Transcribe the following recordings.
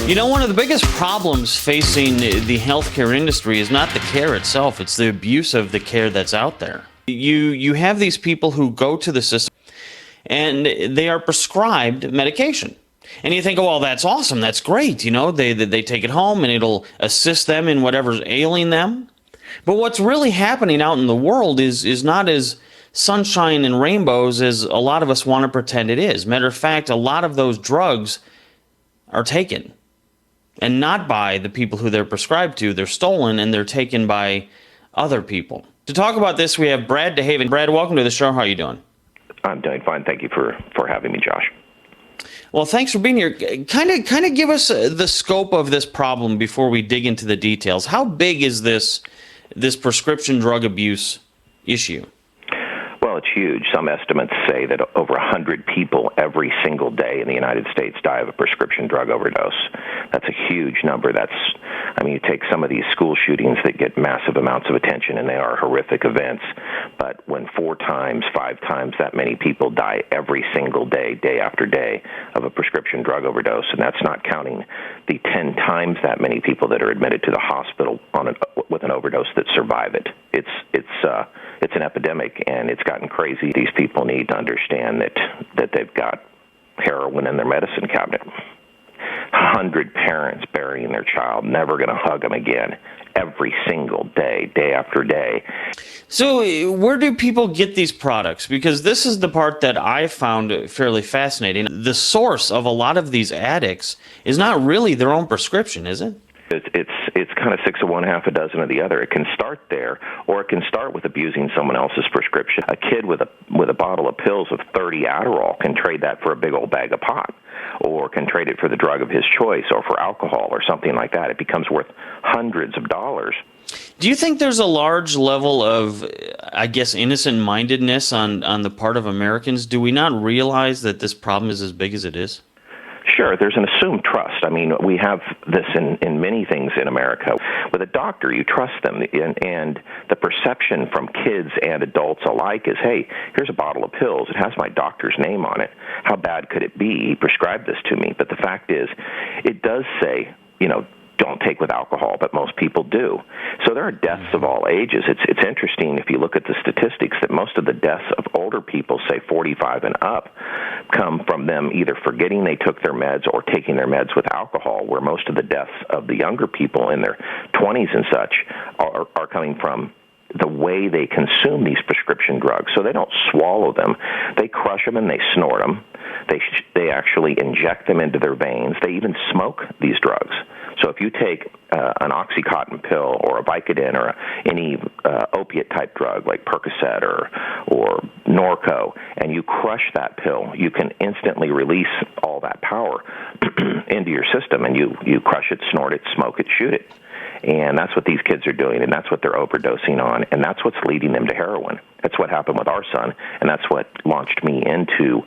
You know, one of the biggest problems facing the healthcare industry is not the care itself, it's the abuse of the care that's out there. You have these people who go to the system and they are prescribed medication. And you think, oh, well, that's awesome, that's great, you know, they take it home and it'll assist them in whatever's ailing them. But what's really happening out in the world is not as sunshine and rainbows as a lot of us want to pretend it is. Matter of fact, a lot of those drugs are taken. And not by the people who they're prescribed to. They're stolen and they're taken by other people. To talk about this, we have Brad DeHaven. Brad, welcome to the show. How are you doing? I'm doing fine. Thank you for having me, Josh. Well, thanks for being here. Kind of give us the scope of this problem before we dig into the details. How big is this prescription drug abuse issue? Well, it's huge. Some estimates say that over 100 people every single day in the United States die of a prescription drug overdose. That's a huge number. You take some of these school shootings that get massive amounts of attention, and they are horrific events. But when 4 times, 5 times that many people die every single day, day after day, of a prescription drug overdose, and that's not counting the 10 times that many people that are admitted to the hospital with an overdose that survive it. It's an epidemic, and it's gotten crazy. These people need to understand that they've got heroin in their medicine cabinet. 100 parents burying their child, never going to hug them again, every single day, day after day. So where do people get these products? Because this is the part that I found fairly fascinating. The source of a lot of these addicts is not really their own prescription, is it? It's kind of 6 of one, half a dozen of the other. It can start there, or it can start with abusing someone else's prescription. A kid with a bottle of pills of 30 Adderall can trade that for a big old bag of pot, or can trade it for the drug of his choice, or for alcohol, or something like that. It becomes worth hundreds of dollars. Do you think there's a large level of, I guess, innocent-mindedness on the part of Americans? Do we not realize that this problem is as big as it is? Sure, there's an assumed trust. We have this in many things in America. With a doctor, you trust them, and the perception from kids and adults alike is, hey, here's a bottle of pills. It has my doctor's name on it. How bad could it be? He prescribed this to me. But the fact is, it does say, don't take with alcohol, but most people do. So there are deaths of all ages. It's interesting if you look at the statistics that most of the deaths of older people, say 45 and up, come from them either forgetting they took their meds or taking their meds with alcohol, where most of the deaths of the younger people in their 20s and such are coming from the way they consume these prescription drugs. So they don't swallow them. They crush them and they snort them. They actually inject them into their veins. They even smoke these drugs. So if you take an Oxycontin pill or a Vicodin or any opiate-type drug like Percocet or Norco, and you crush that pill, you can instantly release all that power into your system, and you crush it, snort it, smoke it, shoot it. And that's what these kids are doing, and that's what they're overdosing on, and that's what's leading them to heroin. That's what happened with our son, and that's what launched me into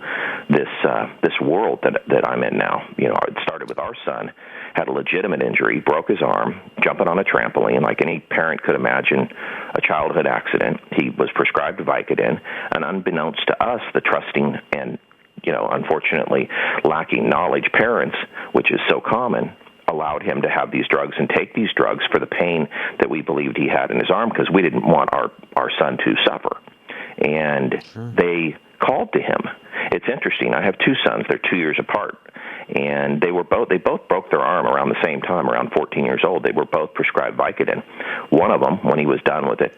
this world that I'm in now. It started with our son, had a legitimate injury, broke his arm, jumping on a trampoline, like any parent could imagine, a childhood accident. He was prescribed Vicodin, and unbeknownst to us, the trusting and, unfortunately lacking knowledge parents, which is so common, allowed him to have these drugs and take these drugs for the pain that we believed he had in his arm, because we didn't want our son to suffer. And they called to him. It's interesting. I have 2 sons. They're 2 years apart. And they both broke their arm around the same time, around 14 years old. They were both prescribed Vicodin. One of them, when he was done with it,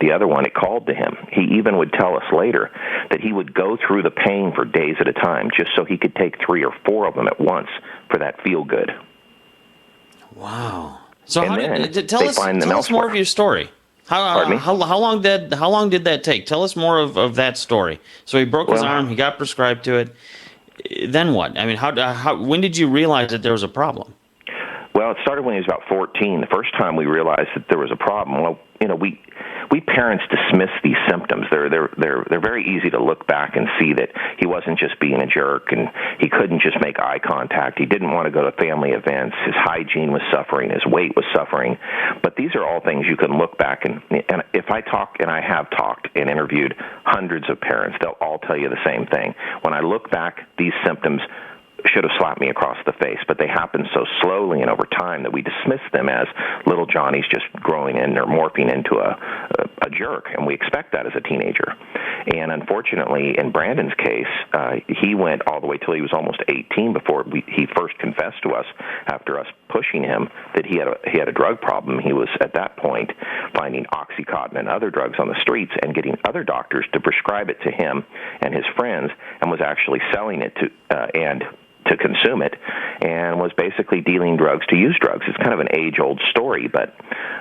The other one, it called to him. He even would tell us later that he would go through the pain for days at a time just so he could take 3 or 4 of them at once for that feel-good. Wow. So tell us more of your story. How long did that take? Tell us more of that story. So he broke his arm, he got prescribed to it. Then what? When did you realize that there was a problem? Well, it started when he was about 14. The first time we realized that there was a problem, we parents dismiss these symptoms. They're very easy to look back and see that he wasn't just being a jerk, and he couldn't just make eye contact. He didn't want to go to family events. His hygiene was suffering. His weight was suffering. But these are all things you can look back and if I talk, and I have talked and interviewed hundreds of parents, they'll all tell you the same thing. When I look back, these symptoms should have slapped me across the face, but they happen so slowly and over time that we dismiss them as little Johnny's just growing in or morphing into a jerk, and we expect that as a teenager. And unfortunately, in Brandon's case, he went all the way till he was almost 18 before he first confessed to us, after us pushing him, that he had a drug problem. He was at that point finding Oxycontin and other drugs on the streets and getting other doctors to prescribe it to him and his friends, and was actually selling it to consume it, and was basically dealing drugs to use drugs. It's kind of an age-old story, but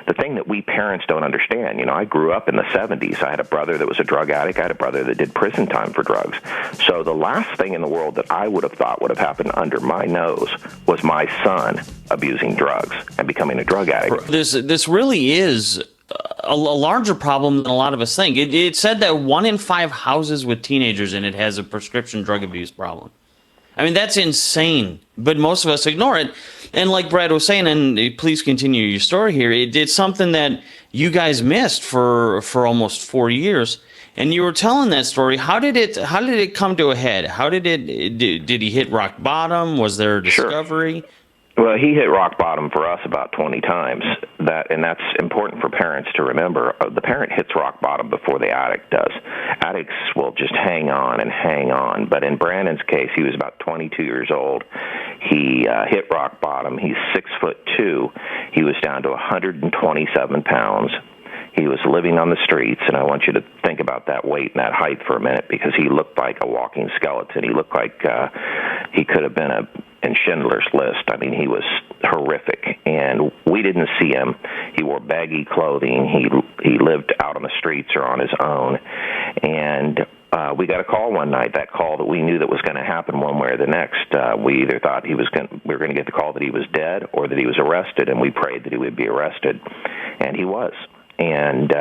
the thing that we parents don't understand, I grew up in the 70s. I had a brother that was a drug addict. I had a brother that did prison time for drugs. So the last thing in the world that I would have thought would have happened under my nose was my son abusing drugs and becoming a drug addict. This really is a larger problem than a lot of us think. It said that 1 in 5 houses with teenagers in it has a prescription drug abuse problem. I mean, that's insane, but most of us ignore it. And like Brad was saying, and please continue your story here, it's something that you guys missed for almost 4 years. And you were telling that story. How did it come to a head? Did he hit rock bottom? Was there a discovery? Sure. Well, he hit rock bottom for us about 20 times. And that's important for parents to remember. The parent hits rock bottom before the addict does. Addicts will just hang on and hang on. But in Brandon's case, he was about 22 years old. He hit rock bottom. He's 6'2". He was down to 127 pounds. He was living on the streets, and I want you to think about that weight and that height for a minute, because he looked like a walking skeleton. He looked like he could have been in Schindler's List. I mean, he was horrific, and we didn't see him. He wore baggy clothing. He lived out on the streets or on his own, and we got a call one night. That call that we knew that was going to happen one way or the next. We either thought we were going to get the call that he was dead or that he was arrested, and we prayed that he would be arrested, and he was. And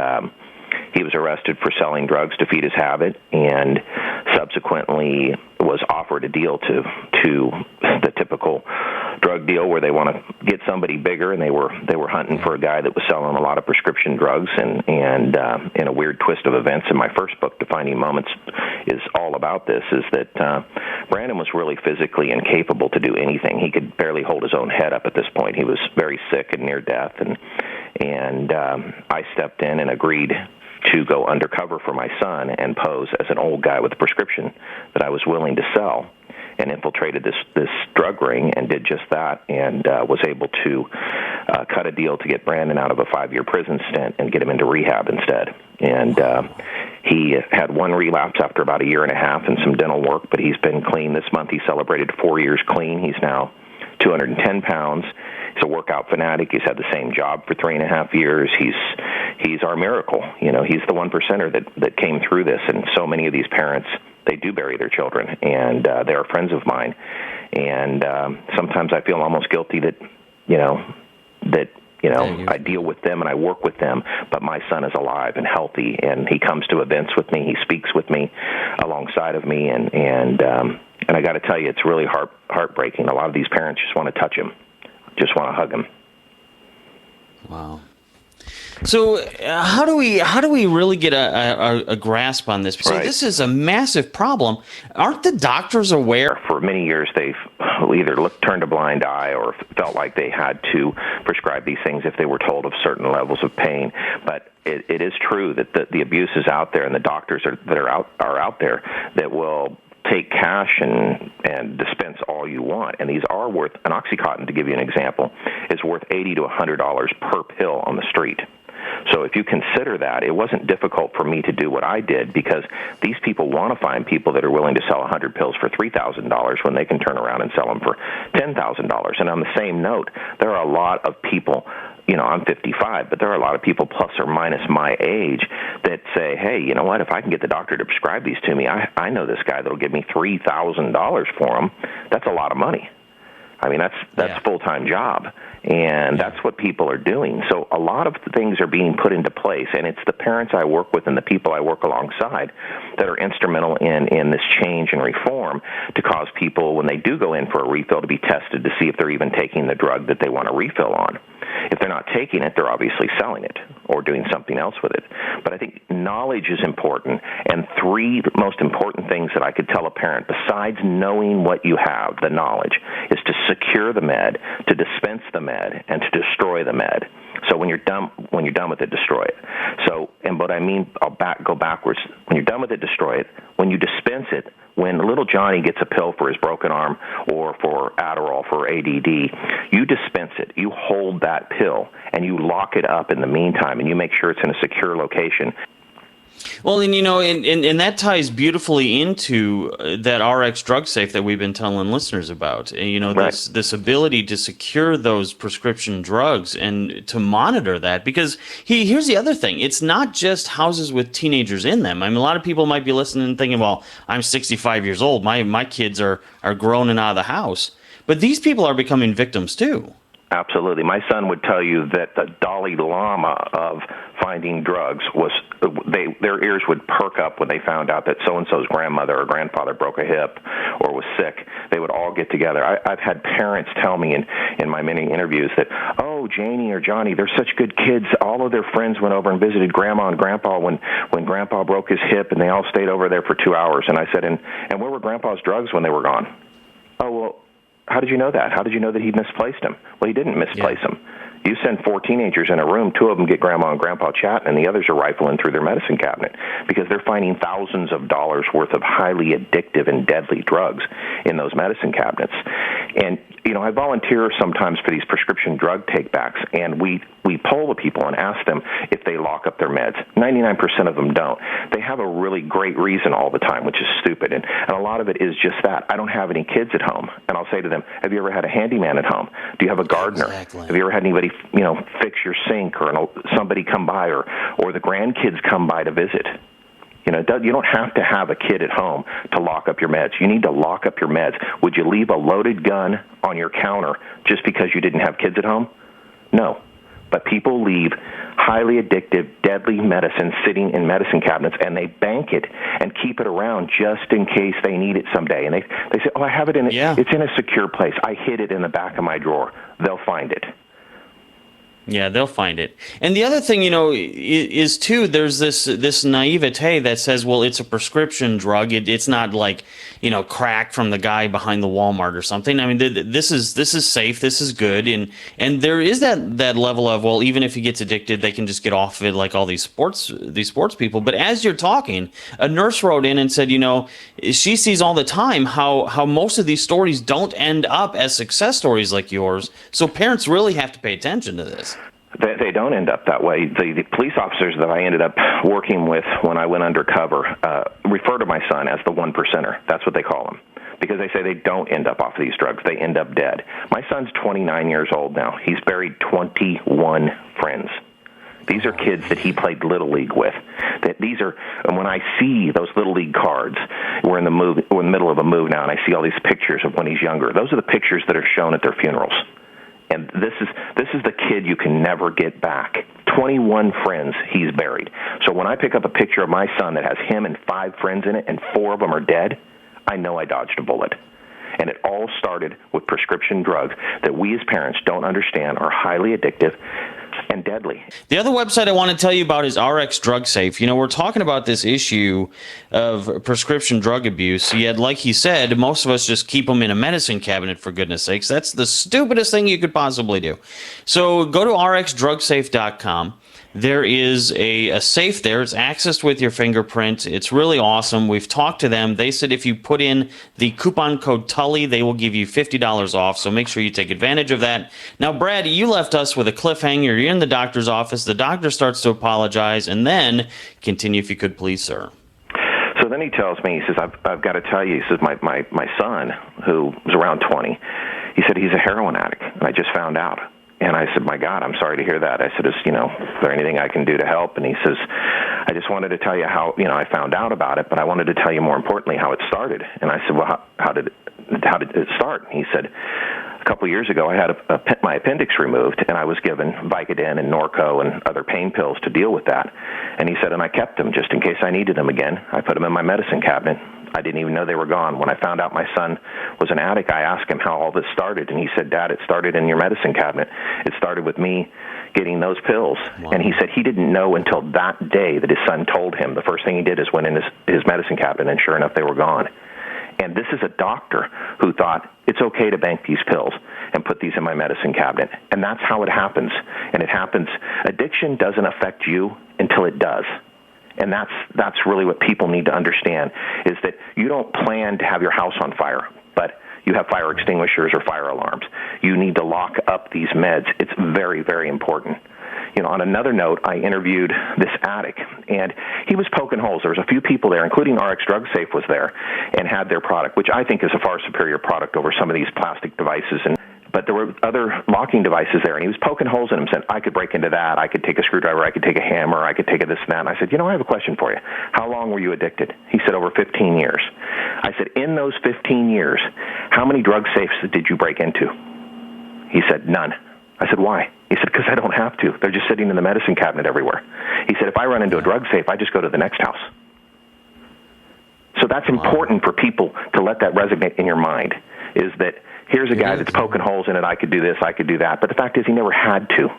he was arrested for selling drugs to feed his habit, and subsequently was offered a deal to the typical drug deal where they want to get somebody bigger, and they were hunting for a guy that was selling a lot of prescription drugs, and in a weird twist of events in my first book, Defining Moments, is all about this, is that Brandon was really physically incapable to do anything. He could barely hold his own head up at this point. He was very sick and near death, and I stepped in and agreed to go undercover for my son and pose as an old guy with a prescription that I was willing to sell, and infiltrated this drug ring and did just that, and was able to cut a deal to get Brandon out of a 5-year prison stint and get him into rehab instead. And he had one relapse after about 1.5 years and some dental work, but he's been clean. This month he celebrated 4 years clean. He's now 210 pounds. He's a workout fanatic. He's had the same job for 3.5 years. He's our miracle. He's the 1%er that came through this. And so many of these parents, they do bury their children, and they are friends of mine. And sometimes I feel almost guilty that I deal with them and I work with them, but my son is alive and healthy, and he comes to events with me. He speaks with me, alongside of me, and I got to tell you, it's really heartbreaking. A lot of these parents just want to touch him, just want to hug him. Wow. So how do we really get a grasp on this? Because right. This is a massive problem. Aren't the doctors aware? For many years, they've either turned a blind eye or felt like they had to prescribe these things if they were told of certain levels of pain. But it is true that the abuse is out there, and the doctors that are out there that will take cash and dispense all you want. And these are worth, an Oxycontin, to give you an example, is worth $80 to $100 per pill on the street. So if you consider that, it wasn't difficult for me to do what I did, because these people want to find people that are willing to sell 100 pills for $3,000 when they can turn around and sell them for $10,000. And on the same note, there are a lot of people, I'm 55, but there are a lot of people plus or minus my age that say, hey, you know what, if I can get the doctor to prescribe these to me, I know this guy that'll give me $3,000 for them. That's a lot of money. I mean, that's a full-time job, and that's what people are doing. So a lot of things are being put into place, and it's the parents I work with and the people I work alongside that are instrumental in this change and reform to cause people, when they do go in for a refill, to be tested to see if they're even taking the drug that they want to refill on. If they're not taking it, they're obviously selling it or doing something else with it. But I think knowledge is important, and three most important things that I could tell a parent, besides knowing what you have, the knowledge, is to secure the med, to dispense the med, and to destroy the med. So when you're done with it, destroy it. So, and what I mean, go backwards. When you're done with it, destroy it. When you dispense it, when little Johnny gets a pill for his broken arm or for Adderall for ADD, you dispense it. You hold that pill and you lock it up in the meantime, and you make sure it's in a secure location. Well, and and that ties beautifully into that RX drug safe that we've been telling listeners about. Right. This ability to secure those prescription drugs and to monitor that. Because here's the other thing: it's not just houses with teenagers in them. I mean, a lot of people might be listening and thinking, "Well, I'm 65 years old. My kids are grown and out of the house." But these people are becoming victims too. Absolutely. My son would tell you that the Dalai Lama of finding drugs was their ears would perk up when they found out that so-and-so's grandmother or grandfather broke a hip or was sick. They would all get together. I've had parents tell me in my many interviews that, oh, Janie or Johnny, they're such good kids. All of their friends went over and visited Grandma and Grandpa when Grandpa broke his hip, and they all stayed over there for 2 hours. And I said, and where were Grandpa's drugs when they were gone? Oh, well, how did you know that? How did you know that he misplaced them? Well, he didn't misplace them. You send 4 teenagers in a room, 2 of them get Grandma and Grandpa chatting, and the others are rifling through their medicine cabinet because they're finding thousands of dollars worth of highly addictive and deadly drugs in those medicine cabinets. And, I volunteer sometimes for these prescription drug take-backs, and we poll the people and ask them if they lock up their meds. 99% of them don't. They have a really great reason all the time, which is stupid. And a lot of it is just that. I don't have any kids at home. And I'll say to them, have you ever had a handyman at home? Do you have a gardener? Exactly. Have you ever had anybody, fix your sink or somebody come by or the grandkids come by to visit? You don't have to have a kid at home to lock up your meds. You need to lock up your meds. Would you leave a loaded gun on your counter just because you didn't have kids at home? No. But people leave highly addictive, deadly medicine sitting in medicine cabinets, and they bank it and keep it around just in case they need it someday. And they say, oh, I have it it's in a secure place. I hid it in the back of my drawer. They'll find it. Yeah, they'll find it. And the other thing, is too, there's this naivete that says, well, it's a prescription drug. It's not like, crack from the guy behind the Walmart or something. I mean, this is safe. This is good. And there is that level of, well, even if he gets addicted, they can just get off of it like all these sports people. But as you're talking, a nurse wrote in and said, she sees all the time how most of these stories don't end up as success stories like yours. So parents really have to pay attention to this. They don't end up that way. The police officers that I ended up working with when I went undercover refer to my son as the 1%er. That's what they call him, because they say they don't end up off of these drugs. They end up dead. My son's 29 years old now. He's buried 21 friends. These are kids that he played Little League with. And when I see those Little League cards, we're in the middle of a move now, and I see all these pictures of when he's younger. Those are the pictures that are shown at their funerals. And this is the kid you can never get back. 21 friends he's buried. So when I pick up a picture of my son that has him and 5 friends in it and 4 of them are dead, I know I dodged a bullet. And it all started with prescription drugs that we as parents don't understand are highly addictive and deadly. The other website I want to tell you about is RX Drug Safe. We're talking about this issue of prescription drug abuse, yet like he said, most of us just keep them in a medicine cabinet, for goodness sakes. That's the stupidest thing you could possibly do. So go to rxdrugsafe.com. There is a safe there. It's accessed with your fingerprint. It's really awesome. We've talked to them. They said if you put in the coupon code Tolley, they will give you $50 off, so make sure you take advantage of that. Now, Brad, you left us with a cliffhanger. You're in the doctor's office. The doctor starts to apologize, and then continue if you could, please, sir. So then he tells me, he says, I've got to tell you, he says, my son, who was around 20, he said he's a heroin addict, and I just found out. And I said, my God, I'm sorry to hear that. I said, is there anything I can do to help? And he says, I just wanted to tell you how, I found out about it, but I wanted to tell you more importantly how it started. And I said, well, how did it start? And he said, a couple of years ago, I had my appendix removed, and I was given Vicodin and Norco and other pain pills to deal with that. And he said, and I kept them just in case I needed them again. I put them in my medicine cabinet. I didn't even know they were gone. When I found out my son was an addict, I asked him how all this started, and he said, Dad, it started in your medicine cabinet. It started with me getting those pills. Wow. And he said he didn't know until that day that his son told him. The first thing he did is went in his medicine cabinet, and sure enough, they were gone. And this is a doctor who thought, it's okay to bank these pills and put these in my medicine cabinet. And that's how it happens. And it happens. Addiction doesn't affect you until it does. And that's really what people need to understand, is that you don't plan to have your house on fire, but you have fire extinguishers or fire alarms. You need to lock up these meds. It's very, very important. You know, on another note, I interviewed this addict, and he was poking holes. There was a few people there, including RX Drug Safe was there, and had their product, which I think is a far superior product over some of these plastic devices. But there were other locking devices there, and he was poking holes in them, saying, I could break into that, I could take a screwdriver, I could take a hammer, I could take a this and that. And I said, I have a question for you. How long were you addicted? He said, over 15 years. I said, in those 15 years, how many drug safes did you break into? He said, none. I said, why? He said, because I don't have to. They're just sitting in the medicine cabinet everywhere. He said, if I run into a drug safe, I just go to the next house. So that's important for people to let that resonate in your mind, is that here's a guy that's poking holes in it, I could do this, I could do that. But the fact is he never had to,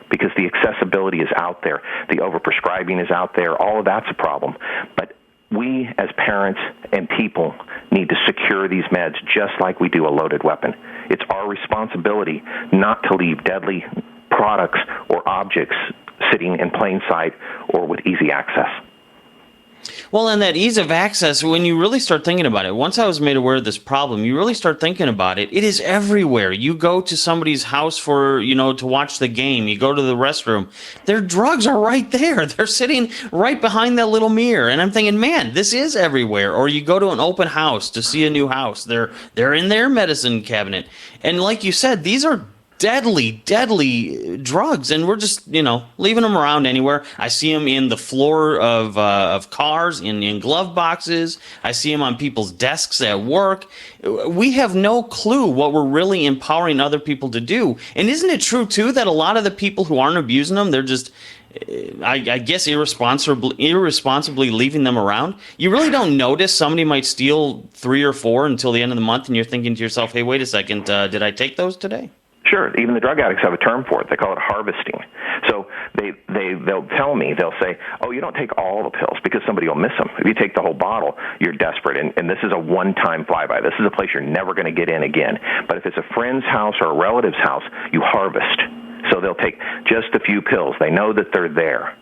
because the accessibility is out there. The overprescribing is out there. All of that's a problem. But we as parents and people need to secure these meds just like we do a loaded weapon. It's our responsibility not to leave deadly products or objects sitting in plain sight or with easy access. Well, and that ease of access, when you really start thinking about it, once I was made aware of this problem, you really start thinking about it. It is everywhere. You go to somebody's house for, to watch the game. You go to the restroom. Their drugs are right there. They're sitting right behind that little mirror. And I'm thinking, man, this is everywhere. Or you go to an open house to see a new house. They're in their medicine cabinet. And like you said, these are deadly drugs, and we're just leaving them around anywhere. I see them in the floor of cars, in glove boxes. I see them on people's desks at work. We have no clue what we're really empowering other people to do. And isn't it true too that a lot of the people who aren't abusing them, they're just I guess irresponsibly leaving them around? You really don't notice somebody might steal 3 or 4 until the end of the month, and you're thinking to yourself, hey, wait a second, did I take those today? Sure. Even the drug addicts have a term for it. They call it harvesting. So they'll tell me, they'll say, oh, you don't take all the pills because somebody will miss them. If you take the whole bottle, you're desperate. And this is a one-time flyby. This is a place you're never going to get in again. But if it's a friend's house or a relative's house, you harvest. So they'll take just a few pills. They know that they're there.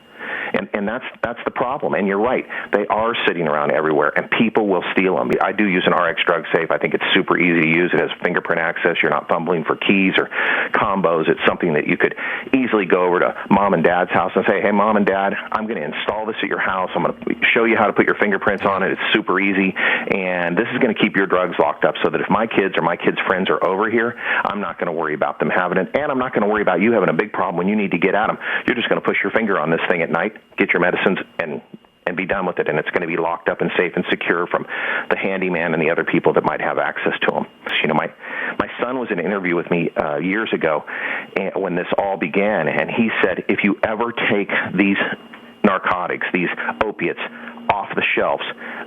And that's the problem. And you're right. They are sitting around everywhere, and people will steal them. I do use an RX Drug Safe. I think it's super easy to use. It has fingerprint access. You're not fumbling for keys or combos. It's something that you could easily go over to mom and dad's house and say, hey, mom and dad, I'm going to install this at your house. I'm going to show you how to put your fingerprints on it. It's super easy. And this is going to keep your drugs locked up so that if my kids or my kids' friends are over here, I'm not going to worry about them having it. And I'm not going to worry about you having a big problem when you need to get at them. You're just going to push your finger on this thing at night, get your medicines, and be done with it, and it's going to be locked up and safe and secure from the handyman and the other people that might have access to them. So, my son was in an interview with me years ago when this all began, and he said, if you ever take these narcotics, these opiates, off the shelves,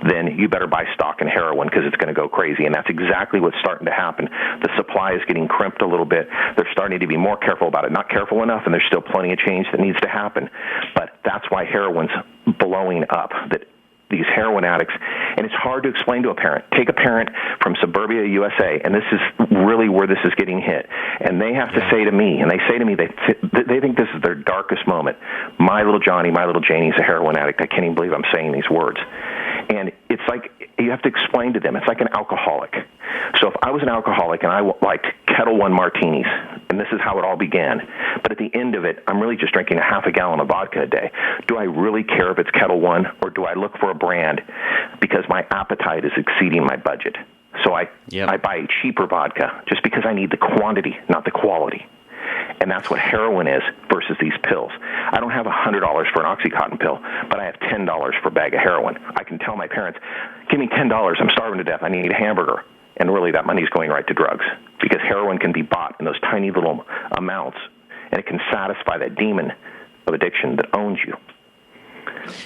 then you better buy stock in heroin because it's going to go crazy. And that's exactly what's starting to happen. The supply is getting crimped a little bit. They're starting to be more careful about it. Not careful enough, and there's still plenty of change that needs to happen. But that's why heroin's blowing up, that these heroin addicts, and it's hard to explain to a parent. Take a parent from suburbia USA, and this is really where this is getting hit, and they have to say to me, and they say to me, they think this is their darkest moment. My little Johnny, my little Janie's a heroin addict. I can't even believe I'm saying these words. And it's like you have to explain to them. It's like an alcoholic. So if I was an alcoholic and I liked Kettle One martinis, and this is how it all began, but at the end of it, I'm really just drinking a half a gallon of vodka a day. Do I really care if it's Kettle One, or do I look for a brand because my appetite is exceeding my budget? So I buy a cheaper vodka just because I need the quantity, not the quality. And that's what heroin is versus these pills. I don't have $100 for an Oxycontin pill, but I have $10 for a bag of heroin. I can tell my parents, give me $10, I'm starving to death, I need a hamburger. And really that money's going right to drugs, because heroin can be bought in those tiny little amounts, and it can satisfy that demon of addiction that owns you.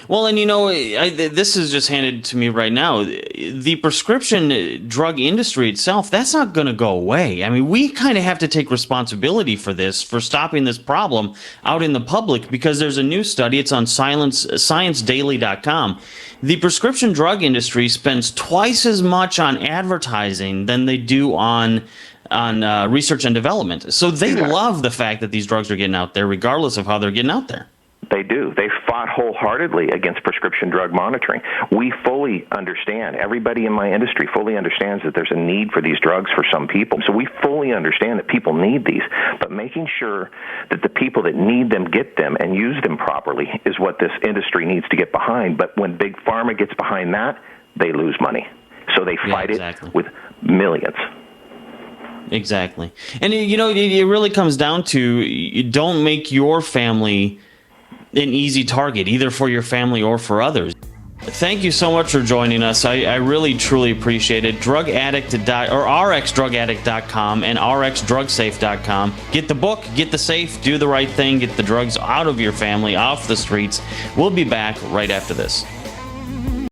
Well, and this is just handed to me right now. The prescription drug industry itself, that's not going to go away. I mean, we kind of have to take responsibility for this, for stopping this problem out in the public, because there's a new study. It's on ScienceDaily.com. The prescription drug industry spends twice as much on advertising than they do on research and development. So they love the fact that these drugs are getting out there, regardless of how they're getting out there. They do. They fought wholeheartedly against prescription drug monitoring. We fully understand, everybody in my industry fully understands that there's a need for these drugs for some people. So we fully understand that people need these, but making sure that the people that need them get them and use them properly is what this industry needs to get behind. But when Big Pharma gets behind that, they lose money. So they fight it with millions. Exactly. And, it really comes down to, you don't make your family an easy target, either for your family or for others. Thank you so much for joining us. I really, truly appreciate it. RxDrugAddict.com and RxDrugSafe.com. Get the book, get the safe, do the right thing, get the drugs out of your family, off the streets. We'll be back right after this.